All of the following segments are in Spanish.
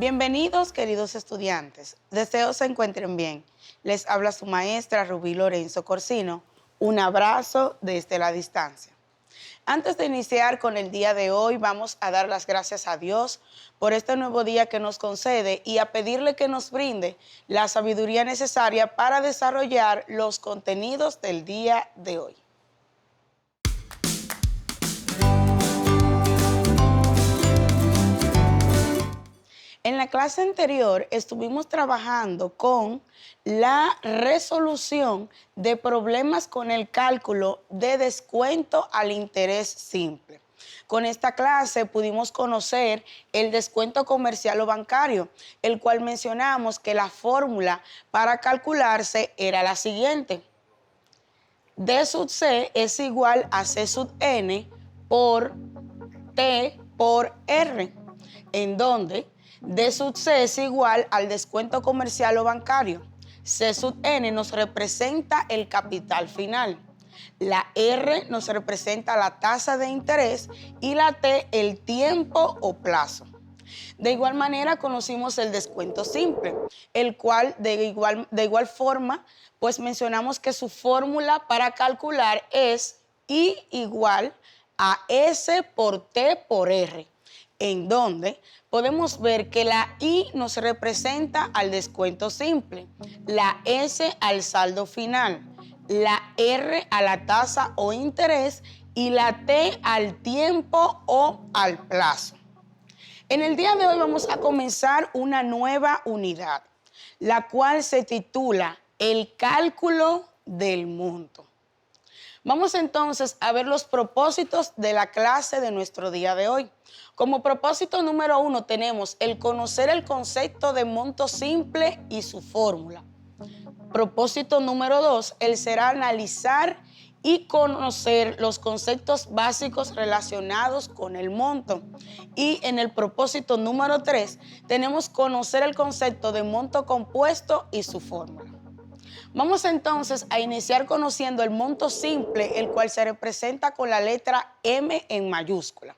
Bienvenidos, queridos estudiantes. Deseo se encuentren bien. Les habla su maestra Rubí Lorenzo Corsino. Un abrazo desde la distancia. Antes de iniciar con el día de hoy, vamos a dar las gracias a Dios por este nuevo día que nos concede y a pedirle que nos brinde la sabiduría necesaria para desarrollar los contenidos del día de hoy. En la clase anterior estuvimos trabajando con la resolución de problemas con el cálculo de descuento al interés simple. Con esta clase pudimos conocer el descuento comercial o bancario, el cual mencionamos que la fórmula para calcularse era la siguiente. D sub C es igual a C sub N por T por R, en donde D sub C es igual al descuento comercial o bancario. C sub N nos representa el capital final. La R nos representa la tasa de interés y la T el tiempo o plazo. De igual manera conocimos el descuento simple, el cual de igual forma pues mencionamos que su fórmula para calcular es I igual a S por T por R, en donde podemos ver que la I nos representa al descuento simple, la S al saldo final, la R a la tasa o interés y la T al tiempo o al plazo. En el día de hoy vamos a comenzar una nueva unidad, la cual se titula El cálculo del monto. Vamos entonces a ver los propósitos de la clase de nuestro día de hoy. Como propósito número 1 tenemos el conocer el concepto de monto simple y su fórmula. Propósito número 2, el será analizar y conocer los conceptos básicos relacionados con el monto. Y en el propósito número 3 tenemos conocer el concepto de monto compuesto y su fórmula. Vamos entonces a iniciar conociendo el monto simple, el cual se representa con la letra M en mayúscula.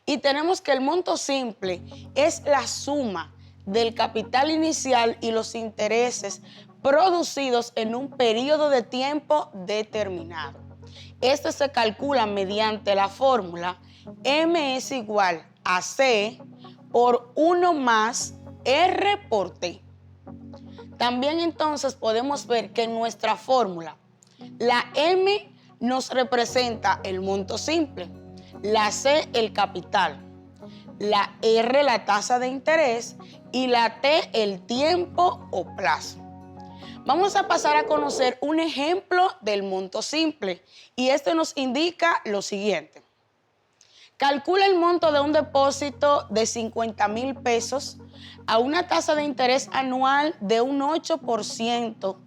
Y tenemos que el monto simple es la suma del capital inicial y los intereses producidos en un periodo de tiempo determinado. Este se calcula mediante la fórmula M es igual a C por 1 más R por T. También entonces podemos ver que en nuestra fórmula la M nos representa el monto simple, la C el capital, la R la tasa de interés y la T el tiempo o plazo. Vamos a pasar a conocer un ejemplo del monto simple y este nos indica lo siguiente. Calcula el monto de un depósito de 50,000 pesos a una tasa de interés anual de un 8%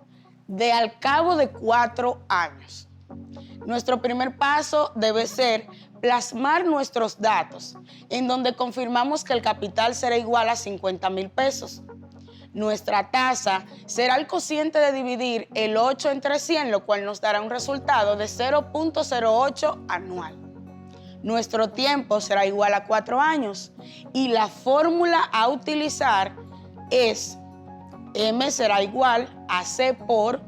de al cabo de 4 años. Nuestro primer paso debe ser plasmar nuestros datos, en donde confirmamos que el capital será igual a 50,000 pesos. Nuestra tasa será el cociente de dividir el 8 entre 100, lo cual nos dará un resultado de 0.08 anual. Nuestro tiempo será igual a 4 años y la fórmula a utilizar es M será igual a C por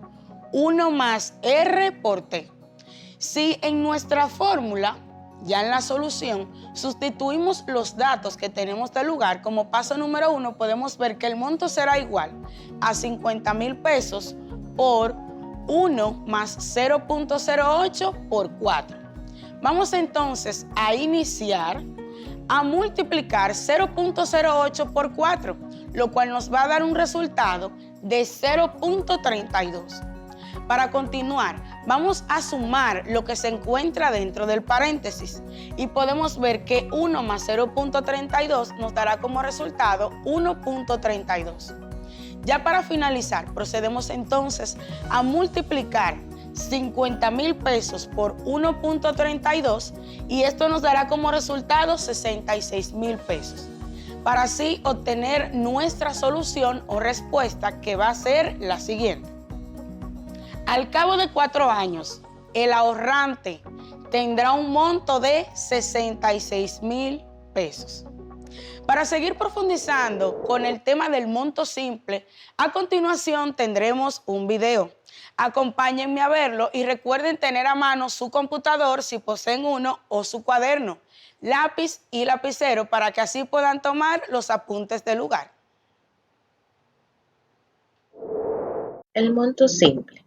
1 más R por T. Si en nuestra fórmula, ya en la solución, sustituimos los datos que tenemos del lugar, como paso número 1, podemos ver que el monto será igual a 50,000 pesos por 1 más 0.08 por 4. Vamos entonces a iniciar a multiplicar 0.08 por 4, lo cual nos va a dar un resultado de 0.32. Para continuar, vamos a sumar lo que se encuentra dentro del paréntesis y podemos ver que 1 más 0.32 nos dará como resultado 1.32. Ya para finalizar, procedemos entonces a multiplicar 50,000 pesos por 1.32 y esto nos dará como resultado 66,000 pesos. Para así obtener nuestra solución o respuesta, que va a ser la siguiente. Al cabo de 4 años, el ahorrante tendrá un monto de 66,000 pesos. Para seguir profundizando con el tema del monto simple, a continuación tendremos un video. Acompáñenme a verlo y recuerden tener a mano su computador si poseen uno o su cuaderno, lápiz y lapicero para que así puedan tomar los apuntes del lugar. El monto simple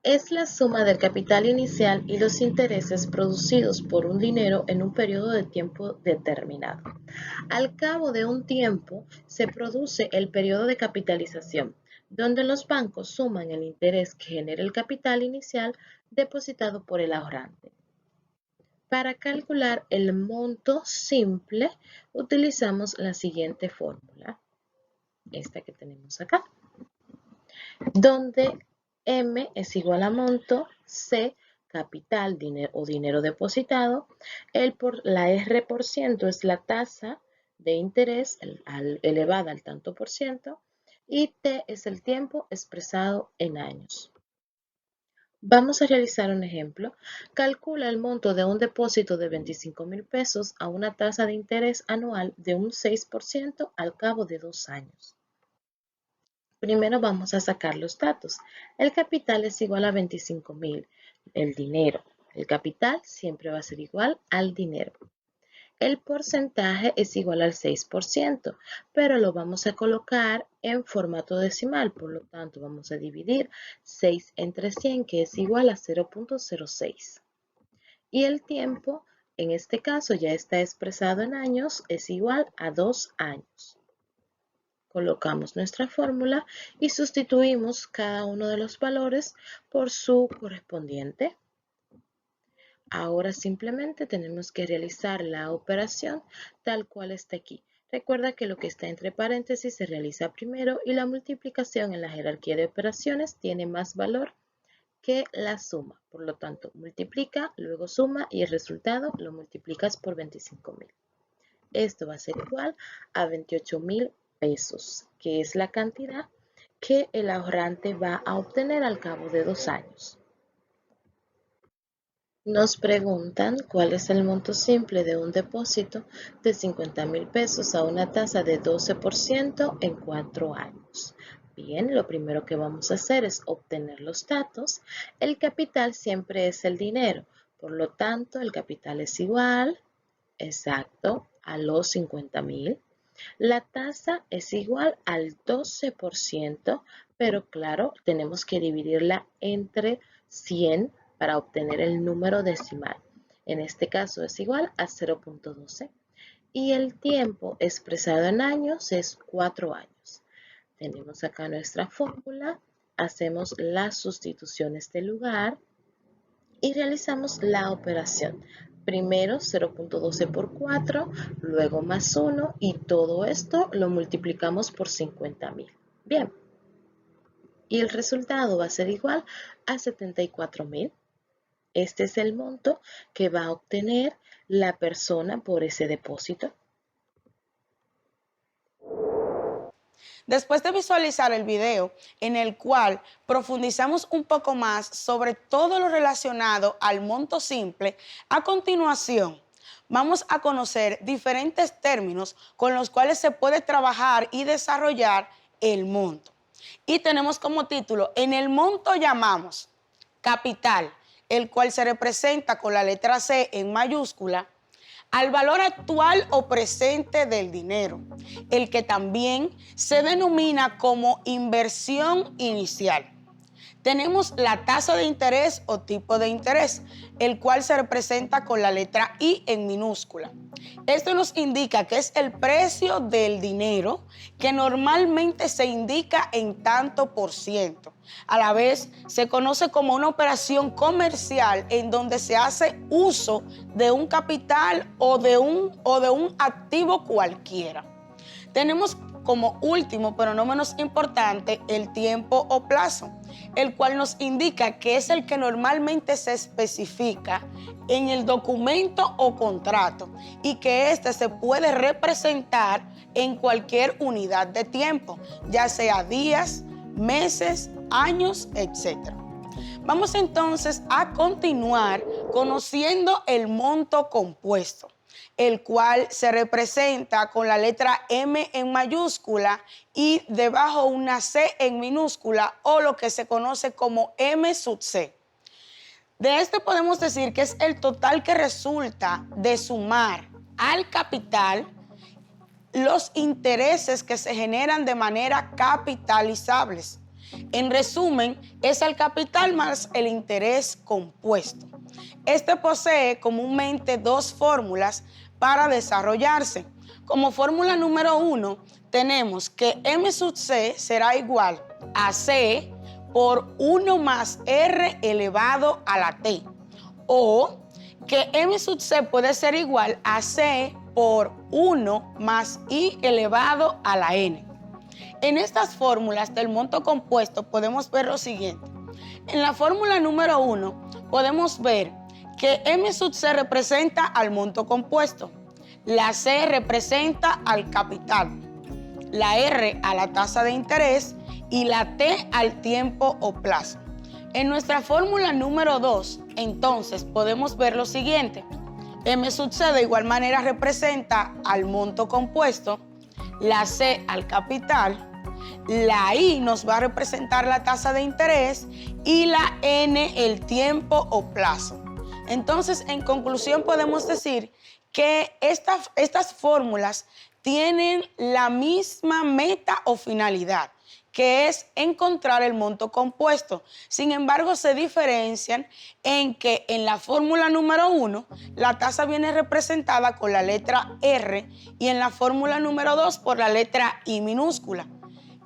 es la suma del capital inicial y los intereses producidos por un dinero en un periodo de tiempo determinado. Al cabo de un tiempo se produce el periodo de capitalización, donde los bancos suman el interés que genera el capital inicial depositado por el ahorrante. Para calcular el monto simple utilizamos la siguiente fórmula, esta que tenemos acá, donde M es igual a monto, C capital o dinero depositado, la R por ciento es la tasa de interés elevada al tanto por ciento y T es el tiempo expresado en años. Vamos a realizar un ejemplo. Calcula el monto de un depósito de 25,000 pesos a una tasa de interés anual de un 6% al cabo de 2 años. Primero vamos a sacar los datos. El capital es igual a 25,000. El dinero. El capital siempre va a ser igual al dinero. El porcentaje es igual al 6%, pero lo vamos a colocar en formato decimal. Por lo tanto, vamos a dividir 6 entre 100, que es igual a 0.06. Y el tiempo, en este caso ya está expresado en años, es igual a 2 años. Colocamos nuestra fórmula y sustituimos cada uno de los valores por su correspondiente. Ahora simplemente tenemos que realizar la operación tal cual está aquí. Recuerda que lo que está entre paréntesis se realiza primero y la multiplicación en la jerarquía de operaciones tiene más valor que la suma. Por lo tanto, multiplica, luego suma y el resultado lo multiplicas por 25,000. Esto va a ser igual a 28,000 pesos, que es la cantidad que el ahorrante va a obtener al cabo de 2 años. Nos preguntan cuál es el monto simple de un depósito de 50,000 pesos a una tasa de 12% en 4 años. Bien, lo primero que vamos a hacer es obtener los datos. El capital siempre es el dinero, por lo tanto el capital es igual, exacto, a los 50,000. La tasa es igual al 12%, pero claro, tenemos que dividirla entre 100 para obtener el número decimal. En este caso es igual a 0.12. Y el tiempo expresado en años es 4 años. Tenemos acá nuestra fórmula, hacemos las sustituciones de lugar y realizamos la operación. Primero 0.12 por 4, luego más 1 y todo esto lo multiplicamos por 50,000. Bien, y el resultado va a ser igual a 74,000. Este es el monto que va a obtener la persona por ese depósito. Después de visualizar el video en el cual profundizamos un poco más sobre todo lo relacionado al monto simple, a continuación vamos a conocer diferentes términos con los cuales se puede trabajar y desarrollar el monto. Y tenemos como título, en el monto llamamos capital, el cual se representa con la letra C en mayúscula, al valor actual o presente del dinero, el que también se denomina como inversión inicial. Tenemos la tasa de interés o tipo de interés, el cual se representa con la letra I en minúscula. Esto nos indica que es el precio del dinero que normalmente se indica en tanto por ciento. A la vez se conoce como una operación comercial en donde se hace uso de un capital o de un activo cualquiera. Tenemos como último, pero no menos importante, el tiempo o plazo, el cual nos indica que es el que normalmente se especifica en el documento o contrato y que éste se puede representar en cualquier unidad de tiempo, ya sea días, meses, años, etc. Vamos entonces a continuar conociendo el monto compuesto. el cual se representa con la letra M en mayúscula y debajo una C en minúscula, o lo que se conoce como M sub C. De este podemos decir que es el total que resulta de sumar al capital los intereses que se generan de manera capitalizables. En resumen, es el capital más el interés compuesto. Este posee comúnmente dos fórmulas para desarrollarse. Como fórmula número 1, tenemos que M sub C será igual a C por 1 más R elevado a la T. O que M sub C puede ser igual a C por 1 más I elevado a la N. En estas fórmulas del monto compuesto podemos ver lo siguiente. En la fórmula número 1 podemos ver que M sub C representa al monto compuesto, la C representa al capital, la R a la tasa de interés y la T al tiempo o plazo. En nuestra fórmula número 2, entonces, podemos ver lo siguiente. M sub C de igual manera representa al monto compuesto, la C al capital, la I nos va a representar la tasa de interés y la N el tiempo o plazo. Entonces, en conclusión, podemos decir que estas fórmulas tienen la misma meta o finalidad, que es encontrar el monto compuesto. Sin embargo, se diferencian en que en la fórmula número 1, la tasa viene representada con la letra R y en la fórmula número 2 por la letra I minúscula.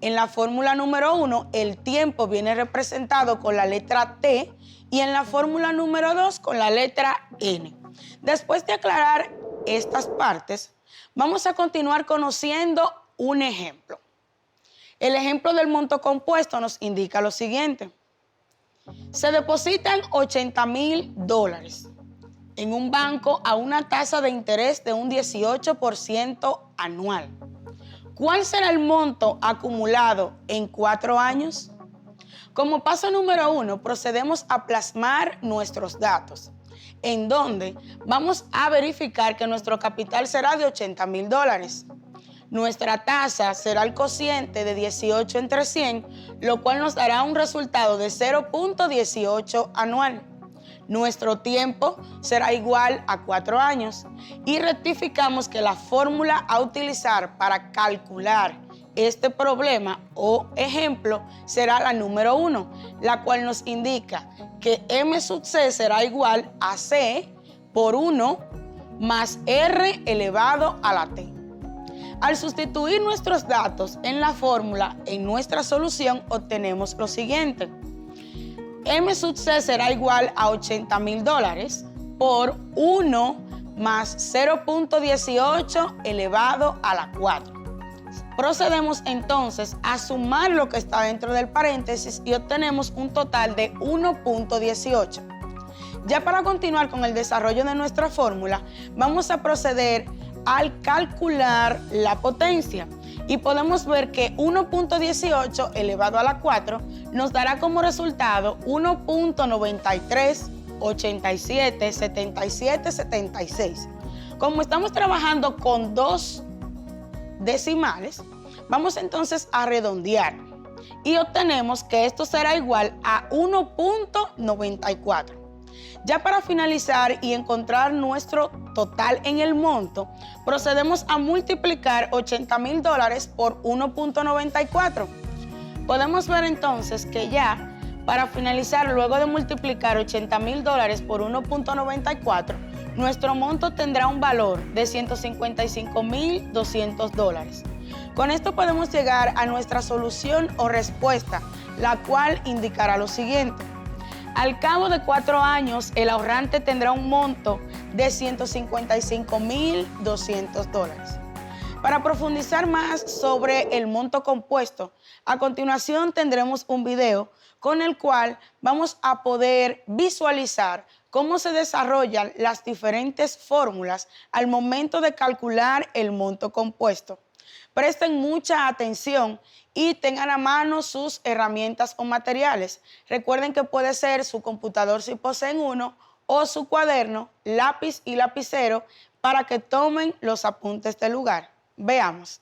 En la fórmula número 1, el tiempo viene representado con la letra T y en la fórmula número 2 con la letra N. Después de aclarar estas partes, vamos a continuar conociendo un ejemplo. El ejemplo del monto compuesto nos indica lo siguiente. Se depositan $80,000 en un banco a una tasa de interés de un 18% anual. ¿Cuál será el monto acumulado en 4 años? Como paso número 1, procedemos a plasmar nuestros datos, en donde vamos a verificar que nuestro capital será de $80,000. Nuestra tasa será el cociente de 18 entre 100, lo cual nos dará un resultado de 0.18 anual. Nuestro tiempo será igual a 4 años y rectificamos que la fórmula a utilizar para calcular este problema o ejemplo será la número 1, la cual nos indica que M sub C será igual a C por 1 más R elevado a la T. Al sustituir nuestros datos en la fórmula, en nuestra solución obtenemos lo siguiente. M sub C será igual a $80,000 por 1 más 0.18 elevado a la 4. Procedemos entonces a sumar lo que está dentro del paréntesis y obtenemos un total de 1.18. Ya para continuar con el desarrollo de nuestra fórmula, vamos a proceder al calcular la potencia. Y podemos ver que 1.18 elevado a la 4 nos dará como resultado 1.93877776. Como estamos trabajando con 2 decimales, vamos entonces a redondear y obtenemos que esto será igual a 1.94. Ya para finalizar y encontrar nuestro total en el monto, procedemos a multiplicar $80,000 por 1.94. Podemos ver entonces que ya para finalizar, luego de multiplicar $80,000 por 1.94, nuestro monto tendrá un valor de $155,200. Con esto podemos llegar a nuestra solución o respuesta, la cual indicará lo siguiente. Al cabo de 4 años, el ahorrante tendrá un monto de $155,200. Para profundizar más sobre el monto compuesto, a continuación tendremos un video con el cual vamos a poder visualizar cómo se desarrollan las diferentes fórmulas al momento de calcular el monto compuesto. Presten mucha atención y tengan a mano sus herramientas o materiales. Recuerden que puede ser su computador si poseen uno, o su cuaderno, lápiz y lapicero para que tomen los apuntes del lugar. Veamos.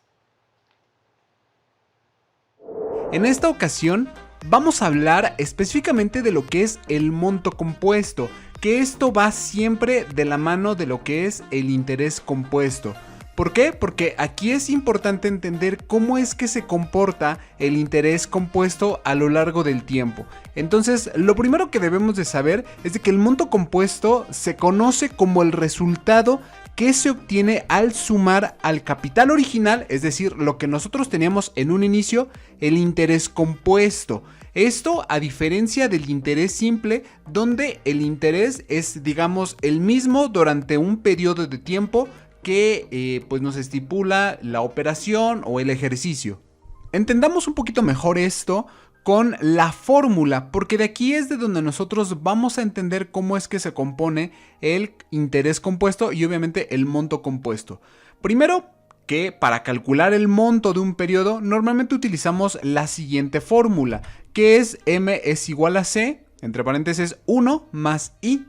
En esta ocasión vamos a hablar específicamente de lo que es el monto compuesto, que esto va siempre de la mano de lo que es el interés compuesto. ¿Por qué? Porque aquí es importante entender cómo es que se comporta el interés compuesto a lo largo del tiempo. Entonces, lo primero que debemos de saber es de que el monto compuesto se conoce como el resultado que se obtiene al sumar al capital original, es decir, lo que nosotros teníamos en un inicio, el interés compuesto. Esto a diferencia del interés simple, donde el interés es, digamos, el mismo durante un periodo de tiempo que pues nos estipula la operación o el ejercicio. Entendamos un poquito mejor esto con la fórmula, porque de aquí es de donde nosotros vamos a entender cómo es que se compone el interés compuesto y obviamente el monto compuesto. Primero, que para calcular el monto de un periodo normalmente utilizamos la siguiente fórmula, que es M es igual a C, entre paréntesis 1 más I.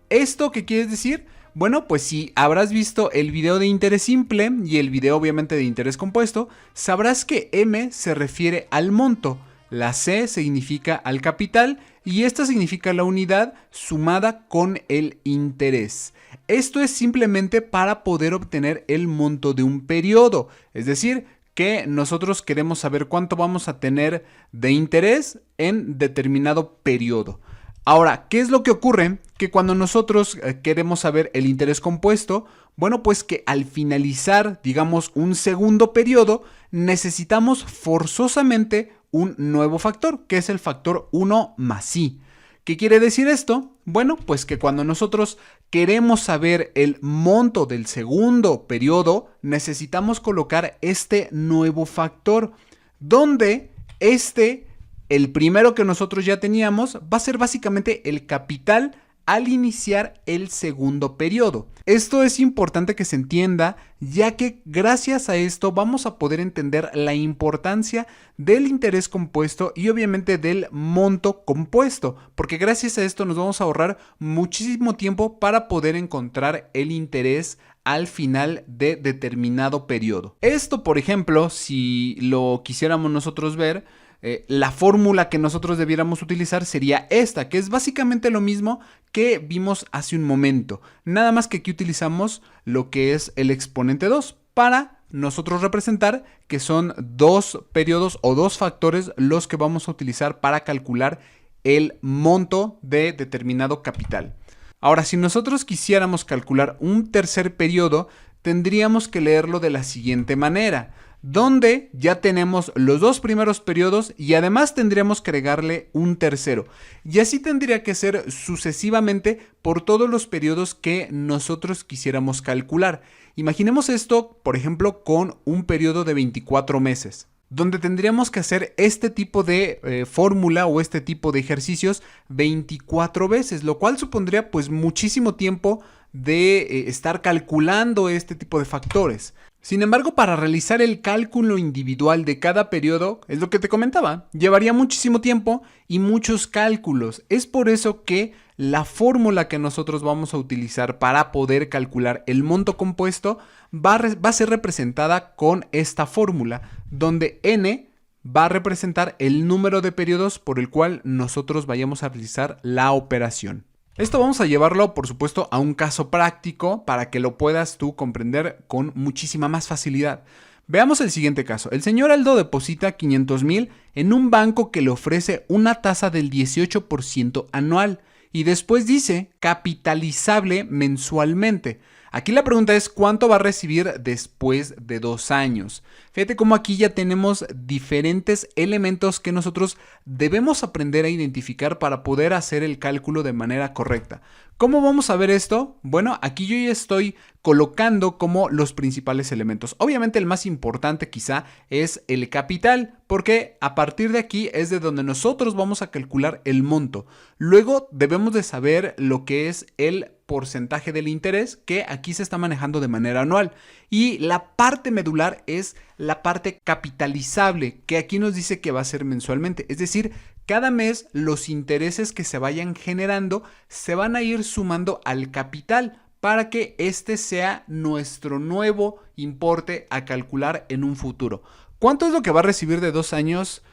¿Esto qué quiere decir? Bueno, pues si habrás visto el video de interés simple y el video obviamente de interés compuesto, sabrás que M se refiere al monto, la C significa al capital y esta significa la unidad sumada con el interés. Esto es simplemente para poder obtener el monto de un periodo, es decir, que nosotros queremos saber cuánto vamos a tener de interés en determinado periodo. Ahora, ¿qué es lo que ocurre? Que cuando nosotros queremos saber el interés compuesto, bueno, pues que al finalizar, digamos, un segundo periodo, necesitamos forzosamente un nuevo factor, que es el factor 1 más I. ¿Qué quiere decir esto? Bueno, pues que cuando nosotros queremos saber el monto del segundo periodo, necesitamos colocar este nuevo factor, donde el primero que nosotros ya teníamos va a ser básicamente el capital al iniciar el segundo periodo. Esto es importante que se entienda, ya que gracias a esto vamos a poder entender la importancia del interés compuesto y obviamente del monto compuesto, porque gracias a esto nos vamos a ahorrar muchísimo tiempo para poder encontrar el interés al final de determinado periodo. Esto, por ejemplo, si lo quisiéramos nosotros ver, la fórmula que nosotros debiéramos utilizar sería esta, que es básicamente lo mismo que vimos hace un momento. Nada más que aquí utilizamos lo que es el exponente 2 para nosotros representar que son dos periodos o dos factores los que vamos a utilizar para calcular el monto de determinado capital. Ahora, si nosotros quisiéramos calcular un tercer periodo, tendríamos que leerlo de la siguiente manera, donde ya tenemos los dos primeros periodos y además tendríamos que agregarle un tercero. Y así tendría que ser sucesivamente por todos los periodos que nosotros quisiéramos calcular. Imaginemos esto, por ejemplo, con un periodo de 24 meses. Donde tendríamos que hacer este tipo de fórmula o este tipo de ejercicios 24 veces, lo cual supondría pues muchísimo tiempo de estar calculando este tipo de factores. Sin embargo, para realizar el cálculo individual de cada periodo, es lo que te comentaba, llevaría muchísimo tiempo y muchos cálculos. Es por eso que la fórmula que nosotros vamos a utilizar para poder calcular el monto compuesto va a ser representada con esta fórmula, donde n va a representar el número de periodos por el cual nosotros vayamos a realizar la operación. Esto vamos a llevarlo, por supuesto, a un caso práctico para que lo puedas tú comprender con muchísima más facilidad. Veamos el siguiente caso. El señor Aldo deposita 500,000 en un banco que le ofrece una tasa del 18% anual y después dice capitalizable mensualmente. Aquí la pregunta es ¿cuánto va a recibir después de 2 años? Fíjate cómo aquí ya tenemos diferentes elementos que nosotros debemos aprender a identificar para poder hacer el cálculo de manera correcta. ¿Cómo vamos a ver esto? Bueno, aquí yo ya estoy colocando como los principales elementos. Obviamente el más importante quizá es el capital, porque a partir de aquí es de donde nosotros vamos a calcular el monto. Luego debemos de saber lo que es el porcentaje del interés, que aquí se está manejando de manera anual. Y la parte medular es la parte capitalizable, que aquí nos dice que va a ser mensualmente. Es decir, cada mes los intereses que se vayan generando se van a ir sumando al capital para que este sea nuestro nuevo importe a calcular en un futuro. ¿Cuánto es lo que va a recibir de 2 años?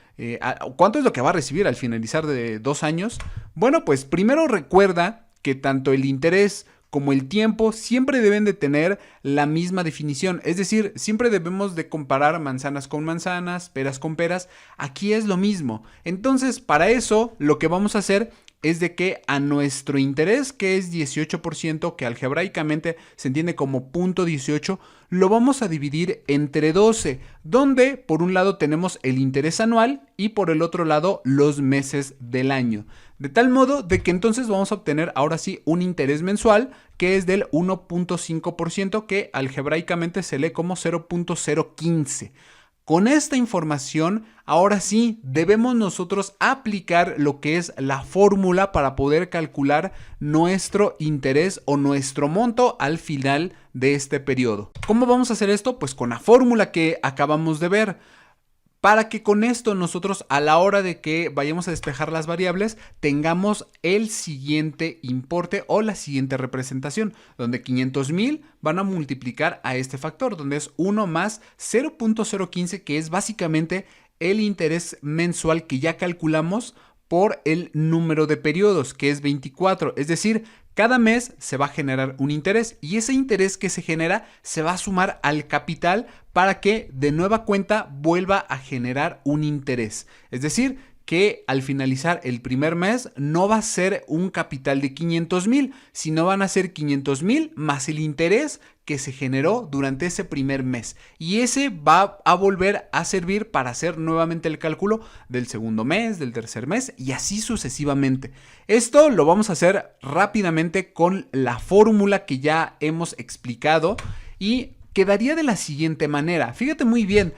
¿Cuánto es lo que va a recibir al finalizar de 2 años? Bueno, pues primero recuerda que tanto el interés como el tiempo siempre deben de tener la misma definición. Es decir, siempre debemos de comparar manzanas con manzanas, peras con peras. Aquí es lo mismo. Entonces, para eso, lo que vamos a hacer es de que a nuestro interés, que es 18%, que algebraicamente se entiende como 0.18, lo vamos a dividir entre 12, donde por un lado tenemos el interés anual y por el otro lado los meses del año. De tal modo de que entonces vamos a obtener ahora sí un interés mensual que es del 1.5%, que algebraicamente se lee como 0.015. Con esta información, ahora sí, debemos nosotros aplicar lo que es la fórmula para poder calcular nuestro interés o nuestro monto al final de este periodo. ¿Cómo vamos a hacer esto? Pues con la fórmula que acabamos de ver. Para que con esto nosotros a la hora de que vayamos a despejar las variables tengamos el siguiente importe o la siguiente representación, donde 500,000 van a multiplicar a este factor, donde es 1 más 0.015, que es básicamente el interés mensual que ya calculamos por el número de periodos, que es 24, es decir, cada mes se va a generar un interés y ese interés que se genera se va a sumar al capital para que de nueva cuenta vuelva a generar un interés. Es decir, que al finalizar el primer mes no va a ser un capital de 500,000, sino van a ser 500,000 más el interés que se generó durante ese primer mes. Y ese va a volver a servir para hacer nuevamente el cálculo del segundo mes, del tercer mes y así sucesivamente. Esto lo vamos a hacer rápidamente con la fórmula que ya hemos explicado y quedaría de la siguiente manera. Fíjate muy bien.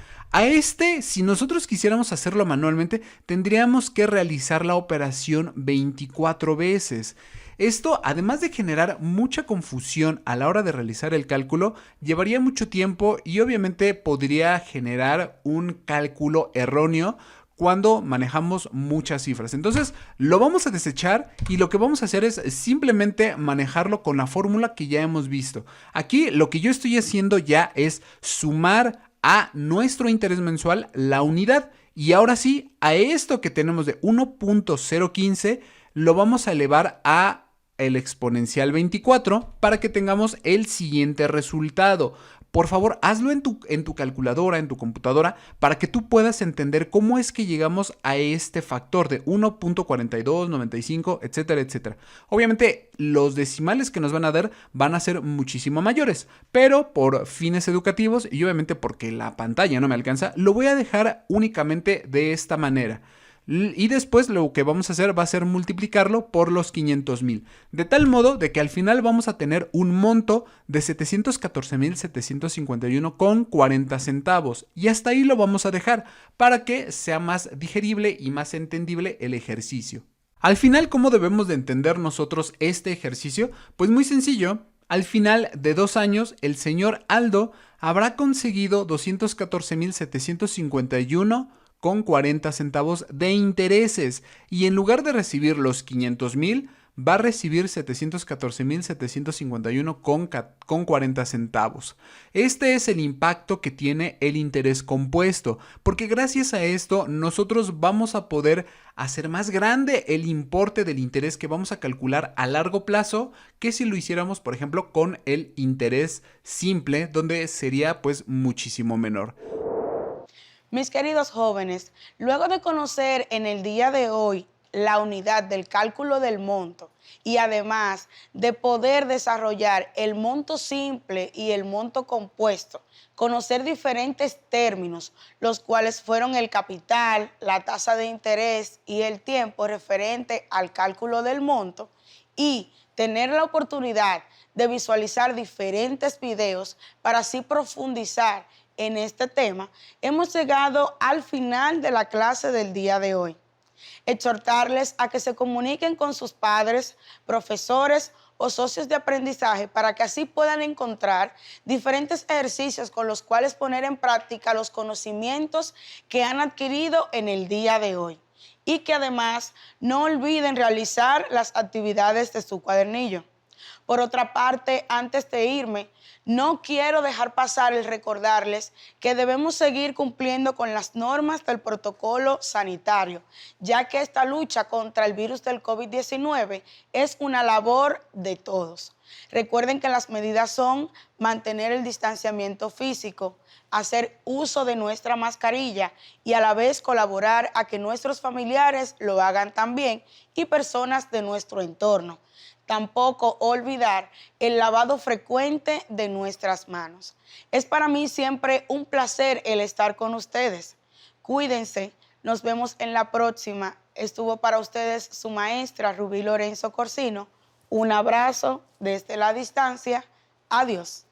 Si nosotros quisiéramos hacerlo manualmente, tendríamos que realizar la operación 24 veces. Esto, además de generar mucha confusión a la hora de realizar el cálculo, llevaría mucho tiempo y obviamente podría generar un cálculo erróneo cuando manejamos muchas cifras. Entonces lo vamos a desechar y lo que vamos a hacer es simplemente manejarlo con la fórmula que ya hemos visto. Aquí lo que yo estoy haciendo ya es sumar a nuestro interés mensual la unidad y ahora sí a esto que tenemos de 1.015 lo vamos a elevar a el exponencial 24 para que tengamos el siguiente resultado. Por favor, hazlo en tu calculadora, en tu computadora, para que tú puedas entender cómo es que llegamos a este factor de 1.4295, etcétera, etcétera. Obviamente, los decimales que nos van a dar van a ser muchísimo mayores, pero por fines educativos y obviamente porque la pantalla no me alcanza, lo voy a dejar únicamente de esta manera. Y después lo que vamos a hacer va a ser multiplicarlo por los 500,000. De tal modo de que al final vamos a tener un monto de 714,751,40 centavos. Y hasta ahí lo vamos a dejar para que sea más digerible y más entendible el ejercicio. Al final, ¿cómo debemos de entender nosotros este ejercicio? Pues muy sencillo. Al final de 2 años, el señor Aldo habrá conseguido 214,751,40 centavos de intereses y en lugar de recibir los 500,000 va a recibir 714,751,40 centavos. Este es el impacto que tiene el interés compuesto, porque gracias a esto nosotros vamos a poder hacer más grande el importe del interés que vamos a calcular a largo plazo que si lo hiciéramos, por ejemplo, con el interés simple, donde sería pues muchísimo menor. Mis queridos jóvenes, luego de conocer en el día de hoy la unidad del cálculo del monto y además de poder desarrollar el monto simple y el monto compuesto, conocer diferentes términos, los cuales fueron el capital, la tasa de interés y el tiempo referente al cálculo del monto, y tener la oportunidad de visualizar diferentes videos para así profundizar en este tema, hemos llegado al final de la clase del día de hoy. Exhortarles a que se comuniquen con sus padres, profesores o socios de aprendizaje para que así puedan encontrar diferentes ejercicios con los cuales poner en práctica los conocimientos que han adquirido en el día de hoy. Y que además no olviden realizar las actividades de su cuadernillo. Por otra parte, antes de irme, no quiero dejar pasar el recordarles que debemos seguir cumpliendo con las normas del protocolo sanitario, ya que esta lucha contra el virus del COVID-19 es una labor de todos. Recuerden que las medidas son mantener el distanciamiento físico, hacer uso de nuestra mascarilla y a la vez colaborar a que nuestros familiares lo hagan también y personas de nuestro entorno. Tampoco olvidar el lavado frecuente de nuestras manos. Es para mí siempre un placer el estar con ustedes. Cuídense, nos vemos en la próxima. Estuvo para ustedes su maestra Rubí Lorenzo Corsino. Un abrazo desde la distancia. Adiós.